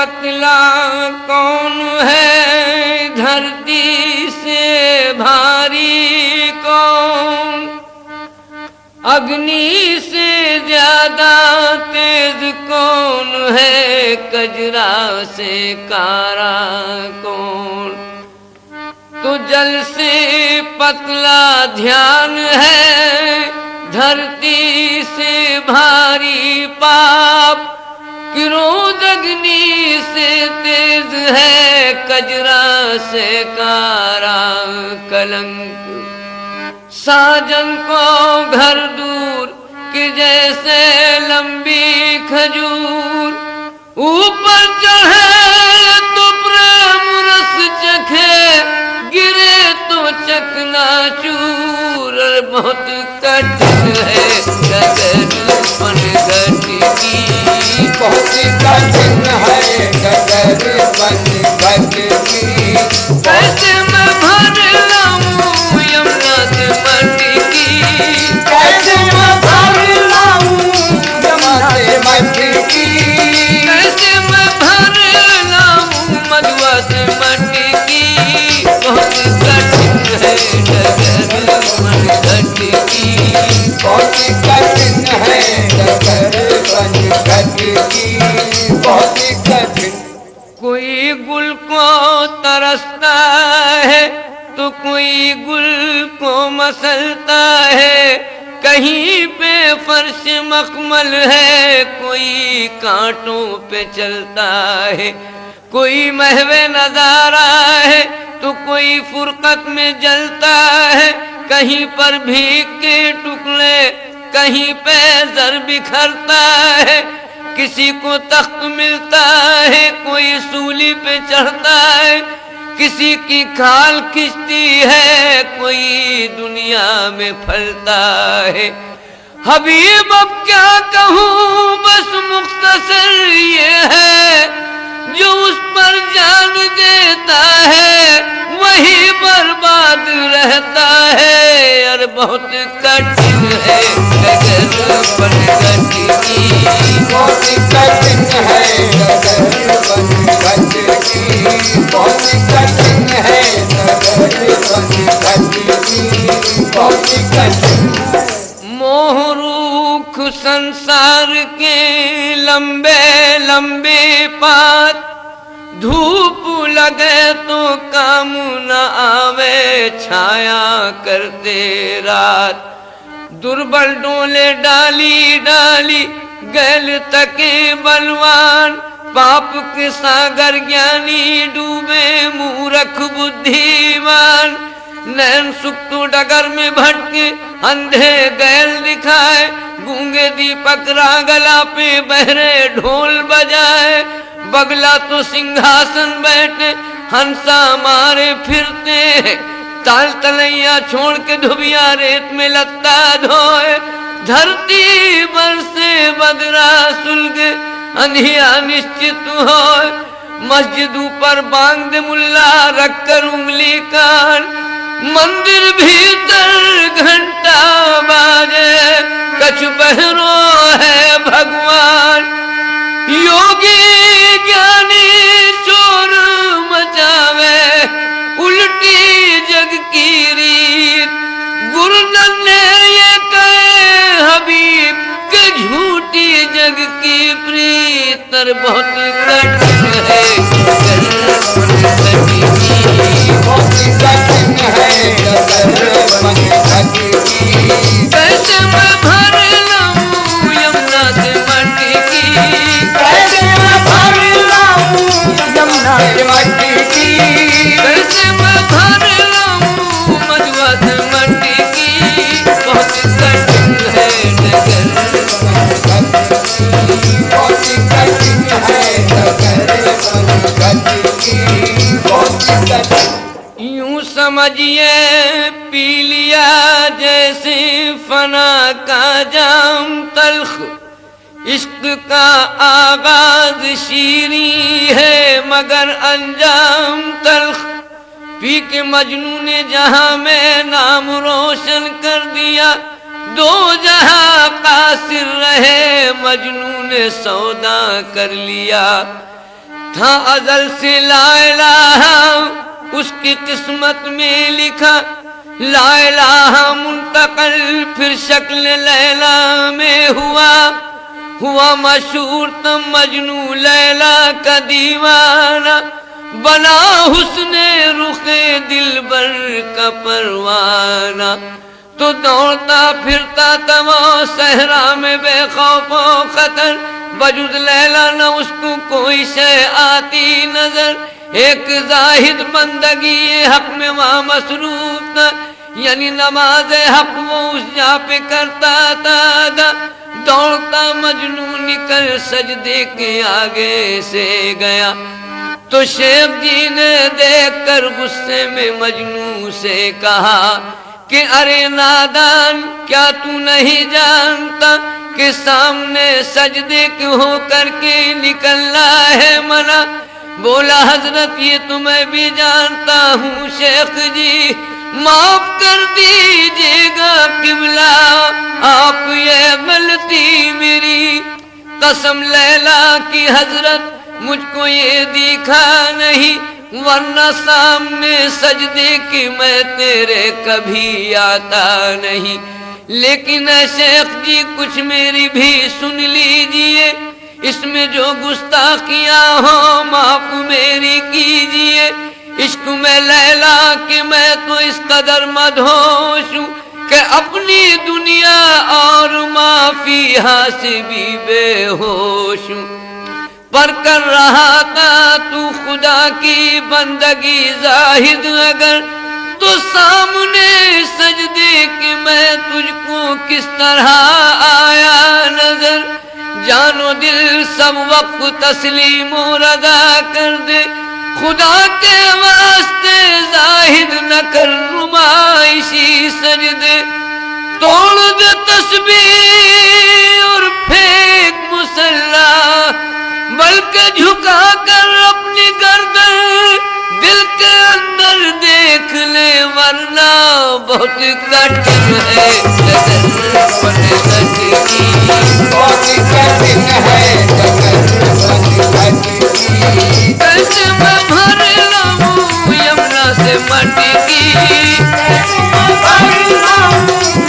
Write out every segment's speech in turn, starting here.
पतला कौन है, धरती से भारी कौन, अग्नि से ज्यादा तेज कौन है, कजरा से कारा कौन। तो जल से पतला ध्यान है, धरती से भारी पाप, क्रोध अग्नि से तेज है, कजरा से कारा कलंक। साजन को घर दूर कि जैसे लंबी खजूर, ऊपर चढ़े तो प्रेम रस चखे, गिरे तो चकनाचूर। बहुत कठिन है डगर पनघट की, बहुत कठिन है डगर पनघट की। कैसे मैं भर लाऊं यमुना से मटकी, कैसे मैं भर लाऊं यमुना से मटकी, कैसे मैं भर लाऊं मधुआ से मटकी। बहुत कठिन है डगर पनघट की, बहुत कठिन है डगर पनघट की, बहुत कठिन। कोई गुल को तरसता है तो कोई गुल को मसलता है, कहीं पे फर्श मखमल है, कोई कांटों पे चलता है। कोई महवे नजारा है तो कोई फुरकत में जलता है, कहीं पर भीख के टुकड़े, कहीं पे जर बिखरता है। किसी को तख्त मिलता है, कोई सूली पे चढ़ता है, किसी की खाल खिंचती है, कोई दुनिया में फलता है। हबीब अब क्या कहूँ, बस मुख्तसर ये है, जो उस पर जान देता है वही बर्बाद रहता है। और बहुत कठिन है डगर पनघट की, बहुत कठिन है डगर पनघट की, बहुत कठिन है डगर पनघट की, बहुत कठिन। मोहरूख संसार के लंबे लंबे पात, धूप लगे तो काम न आवे, छाया करते रात। दुर्बल डोले डाली डाली, गैल तके बलवान, पाप के सागर ज्ञानी डूबे, मूर्ख बुद्धिमान। नैन सुक्त डगर में भटके, अंधे गैल दिखाए, गूंगे दीपक रागला पे बहरे ढोल बजाए। बगला तो सिंहासन बैठे, हंसा मारे फिरते, ताल तलैया छोड़ के धुबिया रेत में लत्ता धोए। धरती बरसे बदरा सुलगे, अंधिया निश्चित होए। मस्जिद ऊपर बांग दे मुल्ला, रखकर उंगली कान, मंदिर भीतर घंटा बाजे, कछ बहरो है भगवान। योगी ज्ञानी चोर मचावे, उल्टी जग की रीत। गुरुजन ने ये कहे हबीब के झूठी जग की प्रीत। और बहुत कठिन है डगर पनघट की, बहुत कठिन है डगर पनघट की। कैसे मैं भर लाऊं यमुना से मटकी, कैसे मैं भर लाऊं यमुना से मटकी, कैसे मैं भर लाऊं मधुआ से मटकी। बहुत कठिन है डगर पनघट की, बहुत कठिन है डगर पनघट की, बहुत कठिन। यूं समझिए पी लिया जैसे फना का जाम तल्ख, इश्क का आगाज शीरी है मगर अंजाम तल्ख। पी के मजनू ने जहां में नाम रोशन कर दिया, दो जहां कासिर रहे मजनू ने सौदा कर लिया। था अजल से ला इलाहा, उसकी किस्मत में लिखा ला इलाहा मुंतकल, फिर शक्ल लैला में हुआ मशहूर तब मजनू लैला का दीवाना, बना हुस्ने रुखे दिलबर का परवाना। तो दौड़ता फिरता था वो सहरा में बेखौफो खतर, वजूद लैला न उसको कोई शय आती नजर। एक जाहिद बंदगी हक में वहाँ मसरूफ था, यानी नमाज हक वो उस जा पे करता था। दौड़ता मजनू निकल सजदे के आगे से गया, तो शेख जी ने देखकर गुस्से में मजनू से कहा कि अरे नादान, क्या तू नहीं जानता कि सामने सजदे के हो करके निकलना है मना। बोला हजरत ये तो मैं भी जानता हूँ शेख जी, माफ कर दीजिएगा किबला, आप ये गलती मेरी। कसम लैला की हजरत मुझको ये दिखा नहीं, वरना सामने सजदे की मैं तेरे कभी आता नहीं। लेकिन शेख जी कुछ मेरी भी सुन लीजिए, इसमें जो गुस्ताखियां हो माफ मेरी कीजिए। इश्क में लैला कि मैं तो इस कदर मदहोश हूँ कि अपनी दुनिया और माफिया से भी बेहोश हूँ। पर कर रहा था तू खुदा की बंदगी जाहिद अगर, तो सामने सजदे के मैं तुझको किस तरह आया नजर। जानो दिल सब वक्त तस्लीम और अदा कर दे, खुदा के वास्ते जाहिद न कर नुमाइशी सजदे। तोड़ दे तस्बीह और फेंक मुसल्ला, बल्कि झुका कर अपनी गर्दन दिल के अंदर देख ले, वरना बहुत कठिन है जगत बन की, बहुत कठिन है जगत बन की। कैसे मैं भर लूं यमुना से मटकी, कैसे मैं भर लूं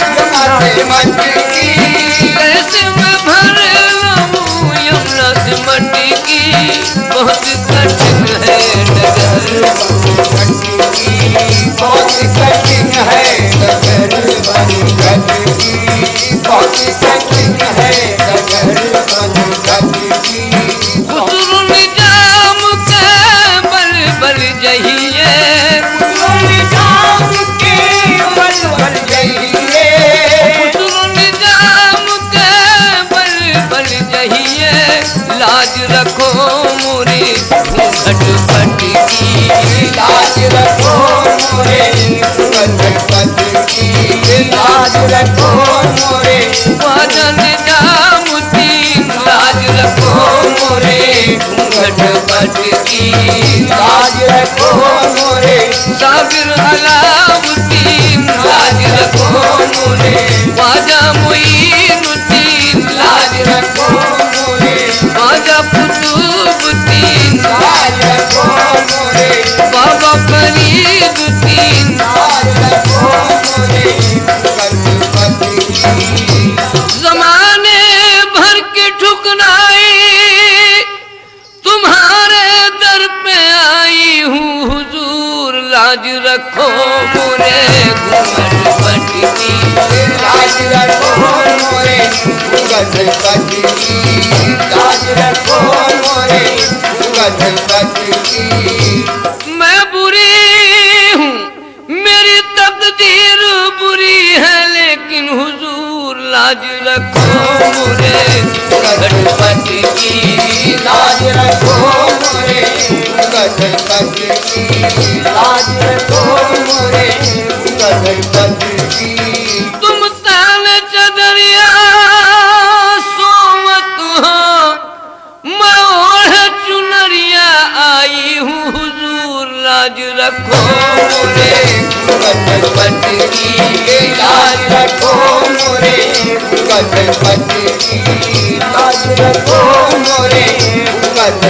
यमुना से मटकी, कैसे मैं भर लूं यमुना से मटकी। बहुत कठिन है डगर बहुत कठिन है डगर बन की, बहुत कठिन है डगर बन की। खुसरो निजाम के बल बल जहिए, खुसरो निजाम के बल बल जहिए, खुसरो निजाम के बल बल जहिए। लाज रखो मोरे घूंघट पट की, लाज रखो मोरे घूंघट पट की, लाज रखो मोरे ख्वाजा निजामुद्दीन। लाज रखो मोरे घूंघट पट की, लाज रखो मोरे साबिर अलाउद्दीन। लाज रखो मोरे ख्वाजा मुईनुद्दीन। लाज रखो मोरे ख्वाजा कुतुबुद्दीन। लाज रखो मोरे बाबा फरीदुद्दीन। लाज रखो मोरे घूंघट पट की। जमाने भर की ठुकराई तुम्हारे दर पे आई हूँ हुजूर। लाज रखो मोरे घूंघट पट की, लाज रखो मोरे घूंघट पट की, लाज रखो मोरे घूंघट पट की। मैं बुरी हूँ मेरी तकदीर बुरी है, लेकिन हुजूर लाज रखो मोरे घूंघट पट की। लाज रखो मोरे घूंघट पट की, लाज रखो मोरे घूंघट पट की। तुम तान चदरिया सोमत हो, मैं ओढ़ चुनरिया आई हूँ हुजूर। लाज रखो मोरे घूंघट पट की, लाज रखो मोरे घूंघट पट की, लाज रखो मोरे घूंघट